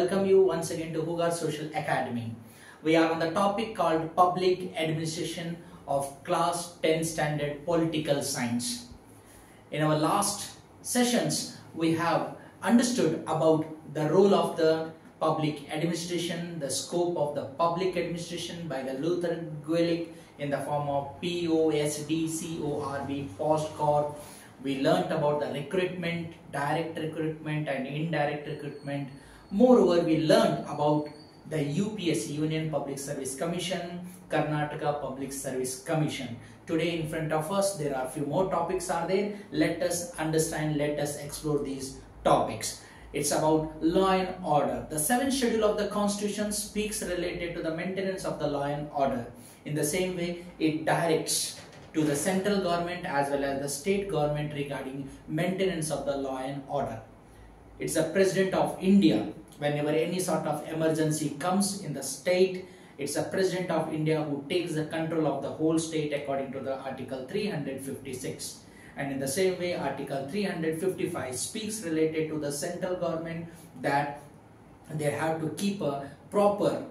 welcome you once again to Hugar Social Academy. We are on the topic called Public Administration of Class 10 Standard Political Science. In our last sessions, we have understood about the role of the public administration, the scope of the public administration by the Luther Gulick in the form of POSDCORB, post-corp. We learnt about the recruitment, direct recruitment and indirect recruitment. Moreover, we learnt about the UPSC, Union Public Service Commission, Karnataka Public Service Commission. Today in front of us, there are a few more topics are there. Let us understand, let us explore these topics. It's about law and order. The 7th schedule of the Constitution speaks related to the maintenance of the law and order. In the same way, it directs to the central government as well as the state government regarding maintenance of the law and order. It's the President of India. Whenever any sort of emergency comes in the state, it's the President of India who takes the control of the whole state according to the Article 356. And in the same way, Article 355 speaks related to the central government that they have to keep a proper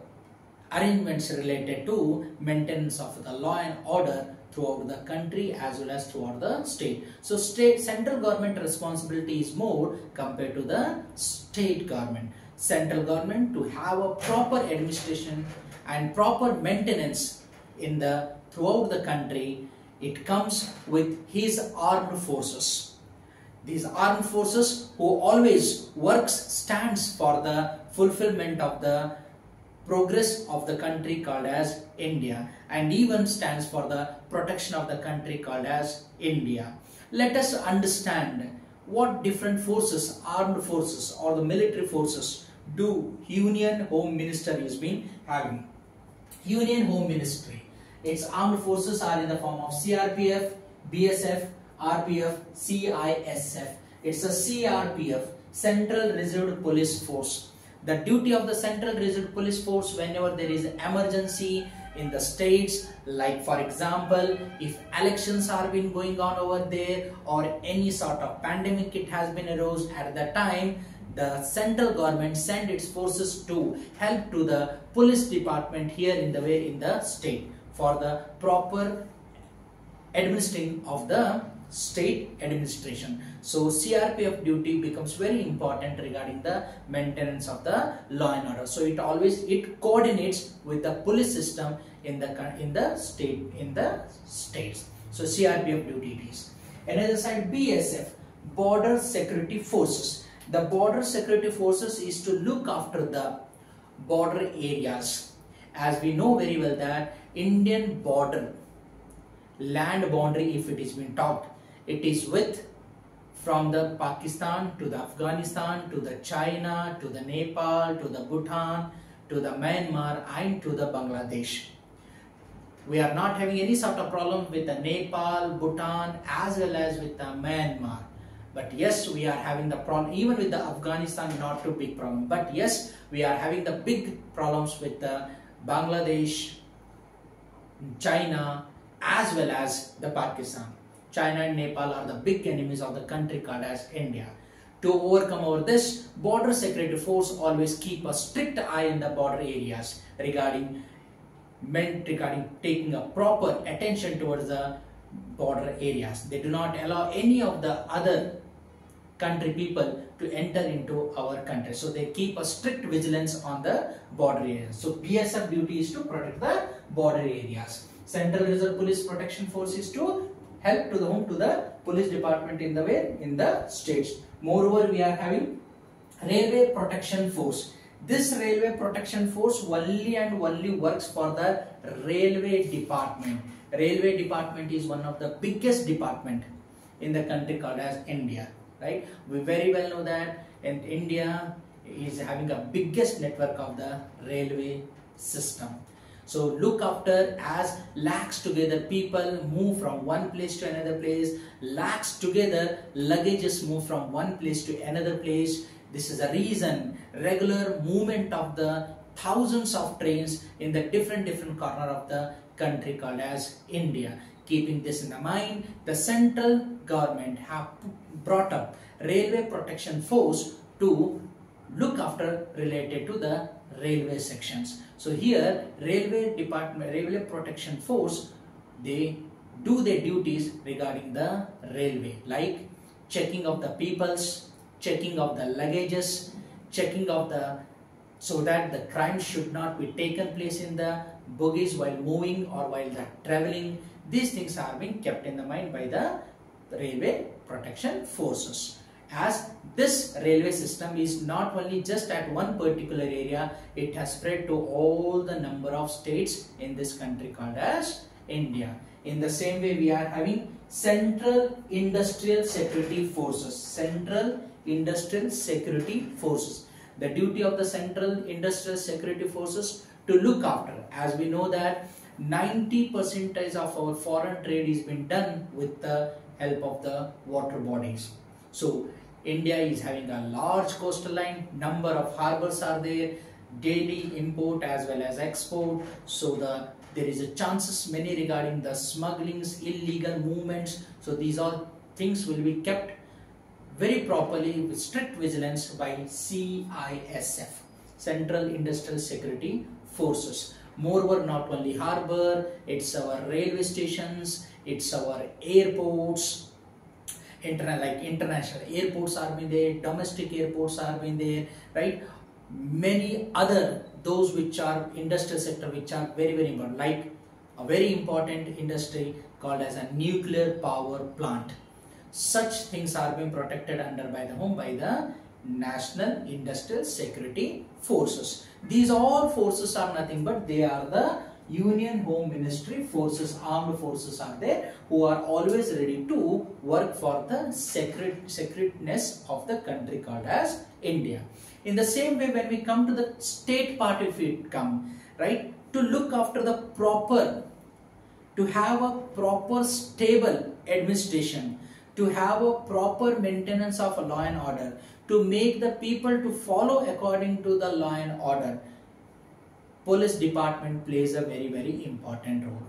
arrangements related to maintenance of the law and order throughout the country as well as throughout the state. So central government responsibility is more compared to the state government. Central government to have a proper administration and proper maintenance in the throughout the country, it comes with his armed forces. These armed forces who always stands for the fulfillment of the progress of the country called as India, and even stands for the protection of the country called as India. Let us understand what different forces, armed forces or the military forces do Union Home Minister has been having. Union Home Ministry, its armed forces are in the form of CRPF, BSF, RPF, CISF. It's a CRPF, Central Reserve Police Force. The duty of the Central Reserve Police Force whenever there is an emergency in the states, like for example, if elections are been going on over there or any sort of pandemic it has been arose at that time, the central government send its forces to help to the police department here in the state for the proper administering of the state administration. So CRPF duty becomes very important regarding the maintenance of the law and order. So it coordinates with the police system in the states. So CRPF duty it is. Another side, BSF, Border Security Forces. The Border Security Forces is to look after the border areas. As we know very well that Indian border, land boundary, if it is been talked, it is from the Pakistan to the Afghanistan to the China to the Nepal to the Bhutan to the Myanmar and to the Bangladesh. We are not having any sort of problem with the Nepal, Bhutan as well as with the Myanmar. But yes, we are having the problem even with the Afghanistan, not too big problem. But yes, we are having the big problems with the Bangladesh, China as well as the Pakistan. China and Nepal are the big enemies of the country called as India. To overcome over this, Border Security Force always keep a strict eye in the border areas regarding taking a proper attention towards the border areas. They do not allow any of the other country people to enter into our country. So they keep a strict vigilance on the border areas. So BSF duty is to protect the border areas. Central Reserve Police Protection Force is to help to the police department in the states. Moreover, we are having Railway Protection Force. This Railway Protection Force only works for the railway department. Railway department is one of the biggest department in the country called as India, right? We very well know that India is having the biggest network of the railway system. So look after as lakhs together people move from one place to another place, lakhs together luggages move from one place to another place. This is a reason regular movement of the thousands of trains in the different corner of the country called as India. Keeping this in the mind, the central government have brought up Railway Protection Force to look after related to the railway sections. So here railway protection force, they do their duties regarding the railway, like checking of the peoples, checking of the luggages, checking of the, so that the crime should not be taken place in the bogies while moving or while traveling. These things are being kept in the mind by the railway protection forces. As this railway system is not only just at one particular area, it has spread to all the number of states in this country called as India. In the same way, we are having Central Industrial Security Forces. Central Industrial Security Forces. The duty of the Central Industrial Security Forces to look after. As we know that 90% of our foreign trade is being done with the help of the water bodies. So India is having a large coastal line, number of harbors are there, daily import as well as export. So there is a chances many regarding the smugglings, illegal movements. So these all things will be kept very properly with strict vigilance by CISF, Central Industrial Security Forces. Moreover, not only harbor, it's our railway stations, it's our airports, like international airports are being there, domestic airports are being there, right? Many other, those which are industrial sector, which are very, very important, like a very important industry called as a nuclear power plant. Such things are being protected under by the National Industrial Security Forces. These all forces are nothing but they are the Union Home Ministry forces, armed forces are there, who are always ready to work for the sacredness of the country called as India. In the same way, when we come to the state part, if it come, right, to look after the proper, to have a proper stable administration, to have a proper maintenance of a law and order, to make the people to follow according to the law and order, police department plays a very, very important role.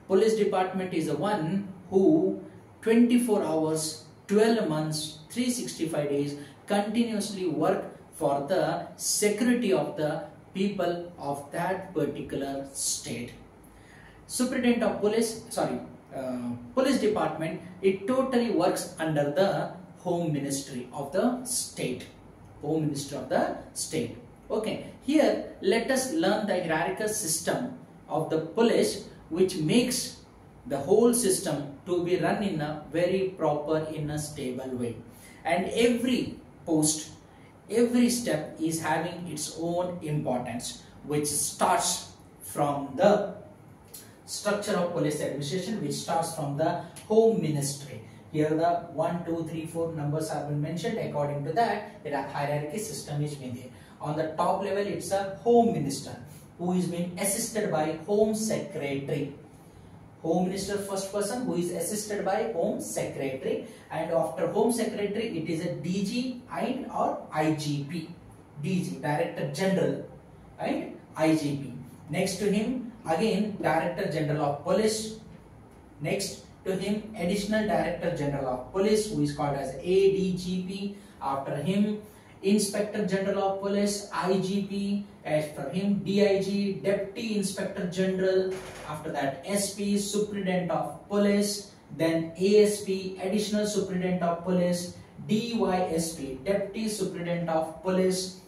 Police department is the one who 24 hours, 12 months, 365 days continuously work for the security of the people of that particular state. Superintendent of police, police department, it totally works under the Home Ministry of the state. Home Ministry of the state. Okay, here let us learn the hierarchical system of the police, which makes the whole system to be run in a very proper, in a stable way. And every post, every step is having its own importance, which starts from the structure of police administration, which starts from the Home Ministry. Here the 1, 2, 3, 4 numbers have been mentioned. According to that, the hierarchy system is made there. On the top level, it's a Home Minister who is being assisted by Home Secretary. Home Minister first person who is assisted by Home Secretary, and after Home Secretary it is a DG and or IGP. DG, Director General, right? IGP. Next to him again Director General of Police. Next to him Additional Director General of Police, who is called as ADGP. After him Inspector General of Police, IGP. After him DIG, Deputy Inspector General. After that SP, Superintendent of Police. Then ASP, Additional Superintendent of Police. DYSP, Deputy Superintendent of Police.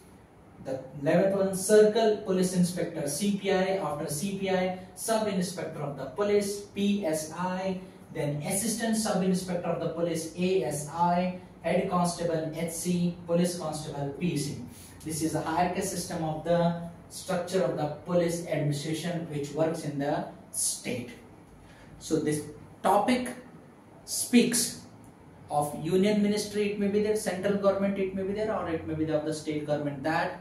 The 11th one, Circle Police Inspector, CPI. After CPI, Sub Inspector of the Police, PSI. Then Assistant Sub Inspector of the Police, ASI. Head Constable, HC. Police Constable, PC. This is a hierarchical system of the structure of the police administration which works in the state. So this topic speaks of Union Ministry, it may be there, central government it may be there, or it may be of the state government, that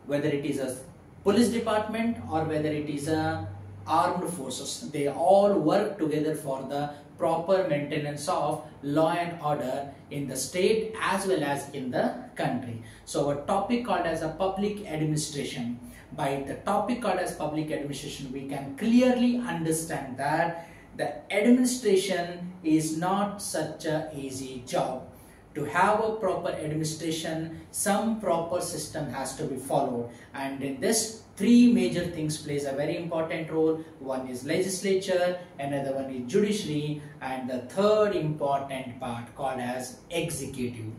whether it is a police department or whether it is a armed forces, they all work together for the proper maintenance of law and order in the state as well as in the country. So our topic called as a public administration. By the topic called as public administration, we can clearly understand that the administration is not such a easy job. To have a proper administration, some proper system has to be followed, and in this three major things plays a very important role. One is legislature, another one is judiciary, and the third important part called as executive.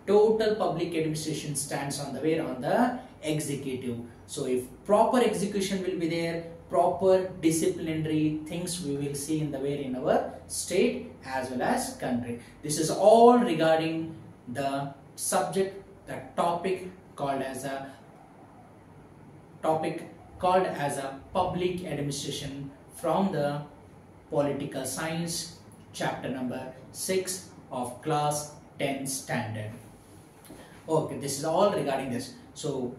Total public administration stands on the way on the executive. So if proper execution will be there, proper disciplinary things we will see in the way in our state as well as country. This is all regarding the subject, the topic called as a public administration from the political science chapter number 6 of class 10 standard. Okay, this is all regarding this. So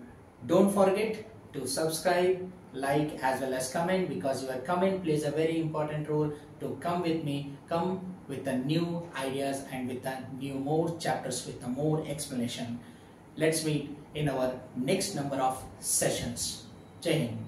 don't forget to subscribe, like as well as comment, because your comment plays a very important role to come with me, come with the new ideas and with the new more chapters with the more explanation. Let's meet in our next number of sessions. Jai Hind.